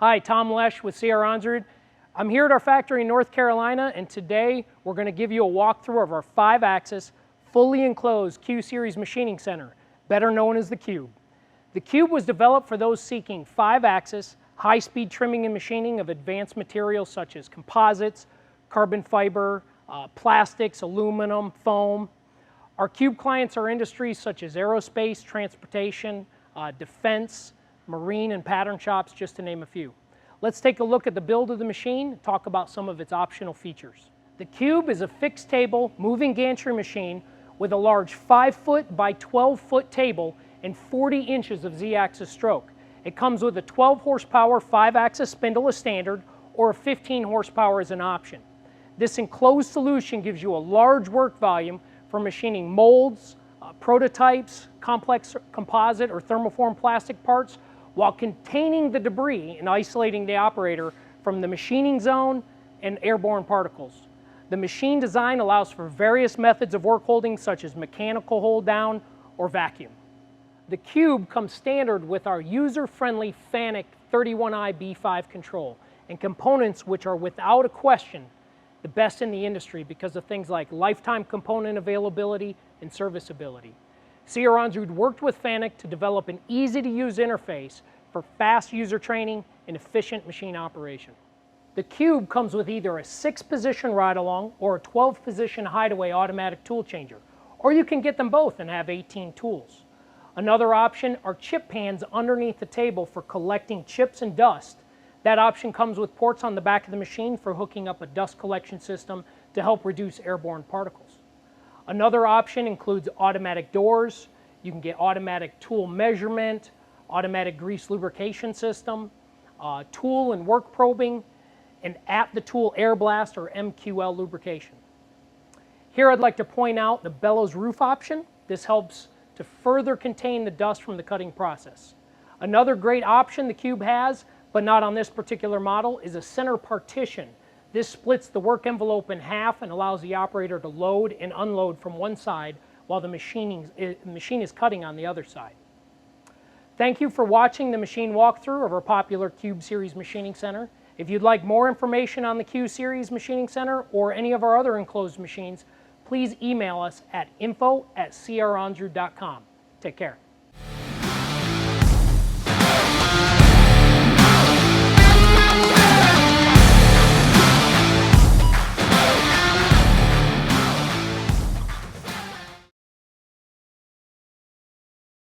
Hi, Tom Lesh with CR Onsrud. I'm here at our factory in North Carolina, and today we're going to give you a walkthrough of our 5-axis, fully enclosed Q-Series machining center, better known as the Cube. The Cube was developed for those seeking 5-axis, high-speed trimming and machining of advanced materials such as composites, carbon fiber, plastics, aluminum, foam. Our Cube clients are industries such as aerospace, transportation, defense, marine and pattern shops, just to name a few. Let's take a look at the build of the machine and talk about some of its optional features. The Cube is a fixed table moving gantry machine with a large 5-foot by 12-foot table and 40 inches of Z-axis stroke. It comes with a 12 horsepower 5-axis spindle as standard or a 15 horsepower as an option. This enclosed solution gives you a large work volume for machining molds, prototypes, complex composite or thermoformed plastic parts, while containing the debris and isolating the operator from the machining zone and airborne particles. The machine design allows for various methods of work holding such as mechanical hold down or vacuum. The Cube comes standard with our user-friendly FANUC 31i B5 control and components which are without a question the best in the industry because of things like lifetime component availability and serviceability. CR Onsrud worked with FANUC to develop an easy-to-use interface for fast user training and efficient machine operation. The Cube comes with either a 6-position ride-along or a 12-position hideaway automatic tool changer, or you can get them both and have 18 tools. Another option are chip pans underneath the table for collecting chips and dust. That option comes with ports on the back of the machine for hooking up a dust collection system to help reduce airborne particles. Another option includes automatic doors. You can get automatic tool measurement, automatic grease lubrication system, tool and work probing, and at the tool air blast or MQL lubrication. Here I'd like to point out the bellows roof option. This helps to further contain the dust from the cutting process. Another great option the Cube has, but not on this particular model, is a center partition. This splits the work envelope in half and allows the operator to load and unload from one side while the machine is cutting on the other side. Thank you for watching the machine walkthrough of our popular Cube Series Machining Center. If you'd like more information on the Cube Series Machining Center or any of our other enclosed machines, please email us at info@cronsrud.com. Take care.